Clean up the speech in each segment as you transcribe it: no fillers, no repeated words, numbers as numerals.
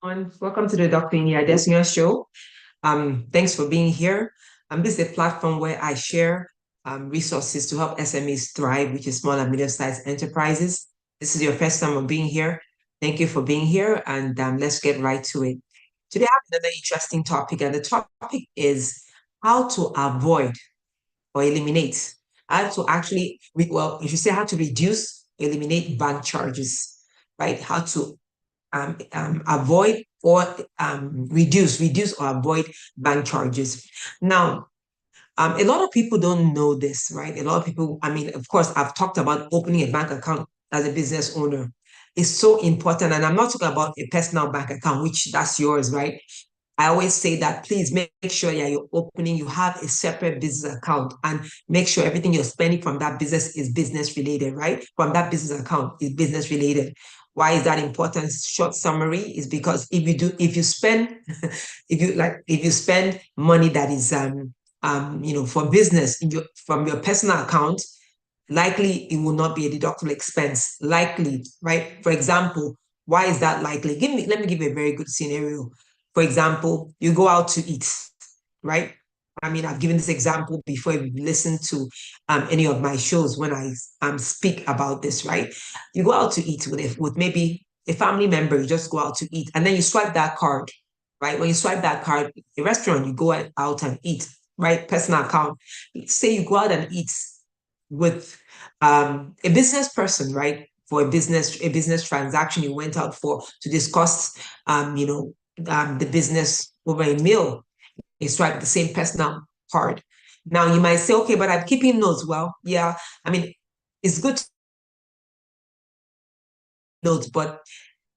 Welcome to the Dr. Inia Adesina show. Thanks for being here. This is a platform where I share resources to help SMEs thrive, which is small and medium-sized enterprises. This is your first time of being here. Thank you for being here, and let's get right to it. Today, I have another interesting topic, and the topic is how to avoid or eliminate, how to actually, well, if you say how to reduce, eliminate bank charges, right? How to avoid or reduce or avoid bank charges. Now, a lot of people don't know this, right? A lot of people, I mean, of course, I've talked about opening a bank account as a business owner. It's so important. And I'm not talking about a personal bank account, which that's yours, right? I always say that please make sure you're opening, you have a separate business account and make sure everything you're spending from that business is business related, right? From that business account is business related. Why is that important? Short summary is because if you spend, if you spend money that is, for business from your personal account, likely it will not be a deductible expense. Likely, right? For example, why is that likely? Let me give you a very good scenario. For example, you go out to eat, right? I mean, I've given this example before if you listen to any of my shows when I speak about this, right? You go out to eat with maybe a family member, you just go out to eat, and then you swipe that card, right? When you swipe that card, a restaurant, you go out and eat, right? Personal account. Say you go out and eat with a business person, right? For a business transaction you went out for to discuss, the business over a meal. You swipe the same personal card. Now you might say, okay, but I'm keeping notes. Well, yeah, I mean, it's good to notes, but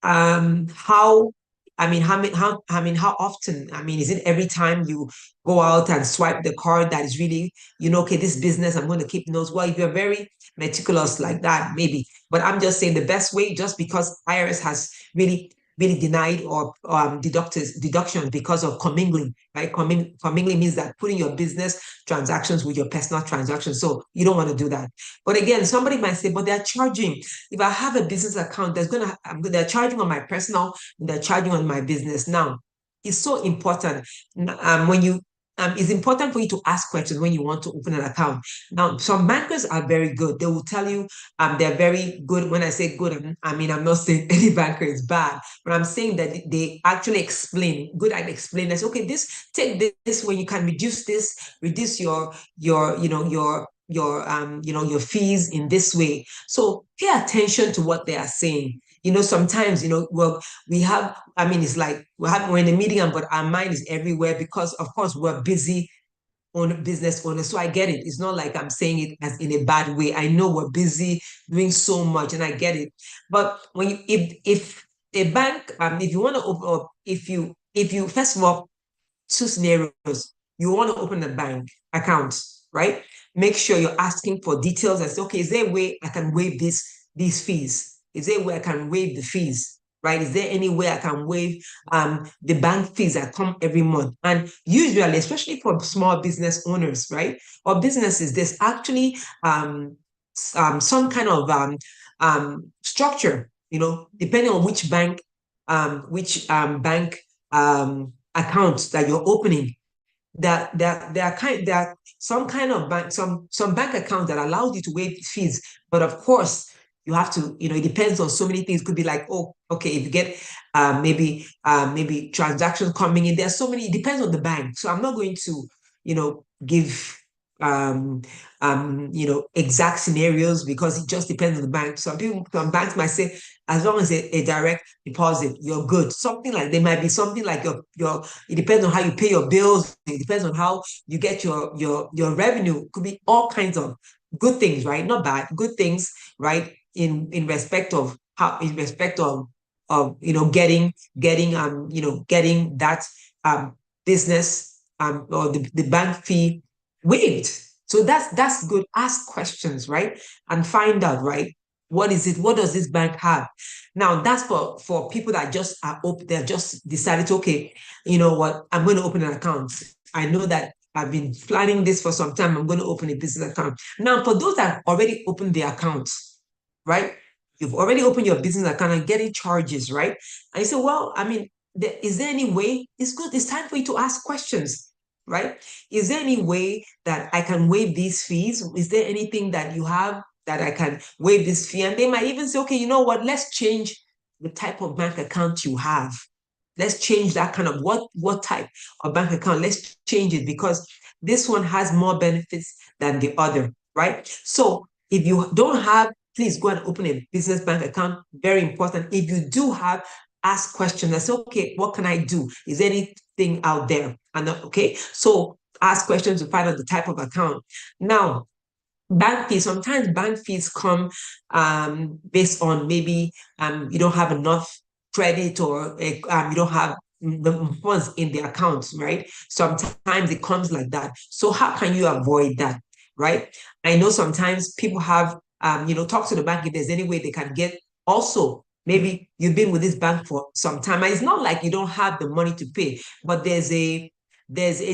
how how often, is it every time you go out and swipe the card that is really, okay, this business, I'm going to keep notes? Well, if you're very meticulous like that, maybe, but I'm just saying the best way, just because IRS has really denied or deductions because of commingling, right? Commingling means that putting your business transactions with your personal transactions, so you don't want to do that. But again, somebody might say, but they're charging. If I have a business account, they're charging on my personal, they're charging on my business. Now, it's so important. When you it's important for you to ask questions when you want to open an account. Now, some bankers are very good. They will tell you they're very good. When I say good, I'm not saying any banker is bad, but I'm saying that they actually explain, good at explaining. They say, okay, take this when you can reduce your fees in this way. So pay attention to what they are saying. Sometimes, well, it's like we're in a meeting, but our mind is everywhere because, of course, we're busy on business owners. So I get it. It's not like I'm saying it as in a bad way. I know we're busy doing so much, and I get it. But when if a bank, if you want to open up, if you first of all, two scenarios, you want to open a bank account, right? Make sure you're asking for details and say, okay, is there a way I can waive these fees? Is there a way I can waive the fees? Right? Is there any way I can waive the bank fees that come every month? And usually, especially for small business owners, right, or businesses, there's actually some kind of structure, depending on which bank accounts that you're opening, that there are some kind of bank, some bank accounts that allow you to waive fees. But of course, you have to, it depends on so many things. It could be like, oh, okay, if you get maybe transactions coming in, there's so many, it depends on the bank. So I'm not going to, give exact scenarios because it just depends on the bank. Some banks might say, as long as a direct deposit, you're good. Something like, there might be something like your it depends on how you pay your bills. It depends on how you get your revenue. It could be all kinds of good things, right? Not bad, good things, right? In respect of getting that business or the bank fee waived. So that's good. Ask questions, right? And find out, right? What is it? What does this bank have? Now that's for people that just are open, they've just decided, okay, you know what, I'm going to open an account. I know that I've been planning this for some time. I'm going to open a business account. Now, for those that already opened the accounts, right? You've already opened your business account and getting charges, right? And you say, well, is there any way? It's good. It's time for you to ask questions, right? Is there any way that I can waive these fees? Is there anything that you have that I can waive this fee? And they might even say, okay, you know what? Let's change the type of bank account you have. Let's change that kind of what type of bank account. Let's change it because this one has more benefits than the other, right? So if you don't have, please go and open a business bank account. Very important. If you do have, ask questions and say, okay, what can I do? Is there anything out there? And okay, so ask questions to find out the type of account. Now, bank fees, sometimes bank fees come based on maybe you don't have enough credit or you don't have the funds in the accounts, right? Sometimes it comes like that. So how can you avoid that, right? I know sometimes people have, talk to the bank if there's any way they can get also. Maybe you've been with this bank for some time. And it's not like you don't have the money to pay, but there's a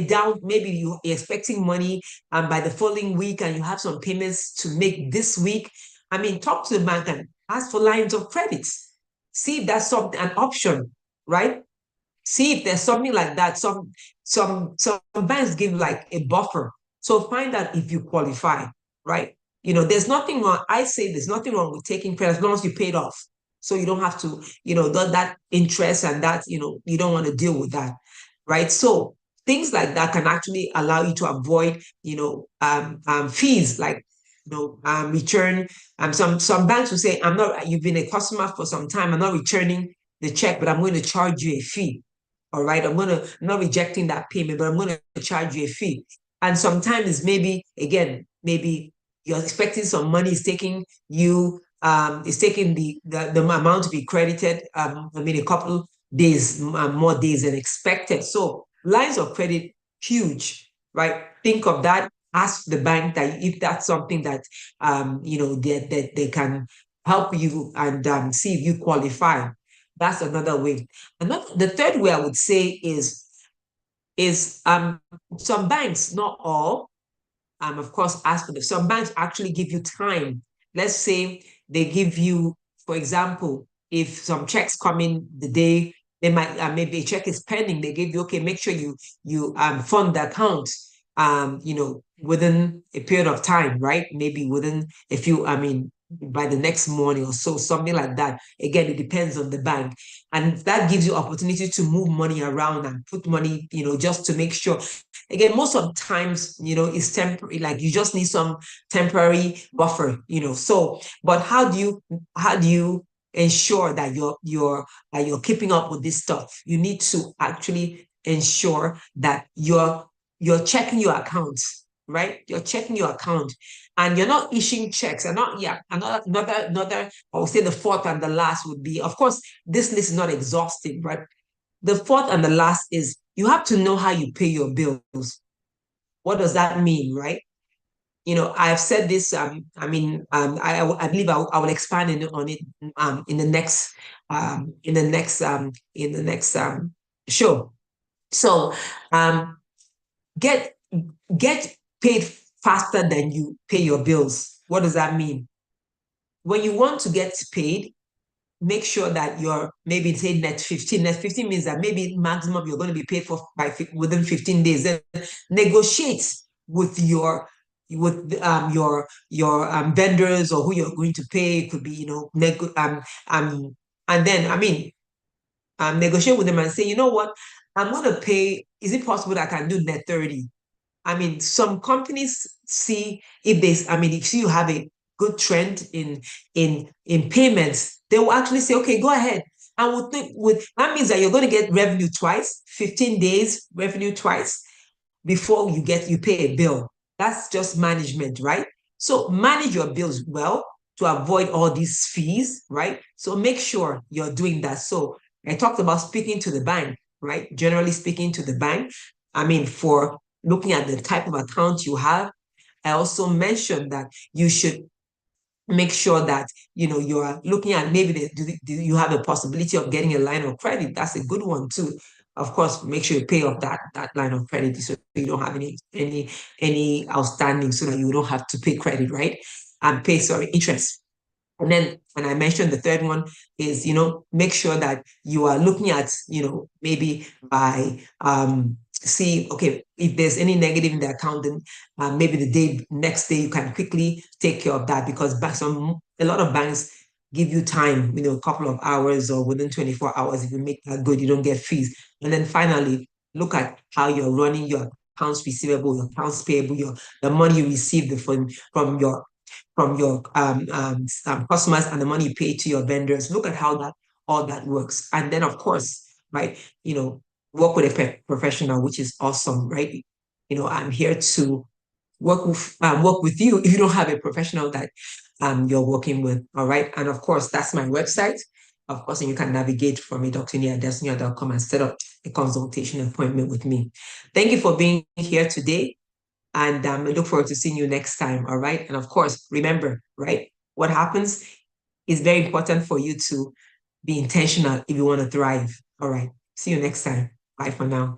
down, maybe you're expecting money by the following week and you have some payments to make this week. I mean, talk to the bank and ask for lines of credit. See if that's something, an option, right? See if there's something like that. Some banks give like a buffer. So find out if you qualify, right? There's nothing wrong. I say there's nothing wrong with taking credit as long as you paid off. So you don't have to, that interest and that, you don't want to deal with that, right? So things like that can actually allow you to avoid, fees like, return. Some banks will say, you've been a customer for some time, I'm not returning the check, but I'm going to charge you a fee. All right, I'm not rejecting that payment, but I'm going to charge you a fee. And sometimes maybe you're expecting some money is taking you, is taking the amount to be credited, a couple days, more days than expected. So lines of credit, huge, right? Think of that. Ask the bank that if that's something that, they can help you and see if you qualify. That's another way. The third way I would say is some banks, not all, of course, ask for some banks actually give you time. Let's say they give you, for example, if some checks come in the day, they might maybe a check is pending. They give you, okay, make sure you fund the account within a period of time, right? Maybe within a few, by the next morning or so, something like that. Again, it depends on the bank. And that gives you opportunity to move money around and put money, just to make sure. Again, most of the times, it's temporary, like you just need some temporary buffer, So, but how do you ensure that you're keeping up with this stuff? You need to actually ensure that you're checking your accounts, right? You're checking your account and you're not issuing checks. And not, yeah, another, I would say the fourth and the last would be, of course, this list is not exhaustive, right? The fourth and the last is you have to know how you pay your bills. What does that mean, right? I've said this. I believe I will expand on it in the next show. So, get paid faster than you pay your bills. What does that mean? When you want to get paid, make sure that you're maybe say net 15. Net 15 means that maybe maximum you're going to be paid for within 15 days. Then negotiate with your vendors or who you're going to pay. It could be, and then negotiate with them and say, you know what, I'm going to pay. Is it possible that I can do net 30? Some companies see if you have a good trend in payments, they will actually say, okay, go ahead. And with that means that you're going to get revenue twice, 15 days revenue twice before you pay a bill. That's just management, right? So manage your bills well to avoid all these fees, right? So make sure you're doing that. So I talked about speaking to the bank, right? Generally speaking to the bank. For looking at the type of account you have. I also mentioned that you should make sure that you're looking at maybe do you have a possibility of getting a line of credit. That's a good one too. Of course, make sure you pay off that line of credit so you don't have any outstanding, so that you don't have to pay credit, right? And pay, sorry, interest. And I mentioned the third one is, make sure that you are looking at, maybe by see, okay, if there's any negative in the account, then maybe next day you can quickly take care of that, because a lot of banks give you time, a couple of hours or within 24 hours. If you make that good, you don't get fees. And then finally, look at how you're running your accounts receivable, your accounts payable, the money you receive from your customers and the money you pay to your vendors. Look at how all that works. And then, of course, right, work with a professional, which is awesome, right? I'm here to work with you if you don't have a professional that you're working with. All right. And of course, that's my website. Of course, and you can navigate from drnia.com and set up a consultation appointment with me. Thank you for being here today. And I look forward to seeing you next time. All right. And of course, remember, right, what happens is very important for you to be intentional if you want to thrive. All right. See you next time. Bye for now.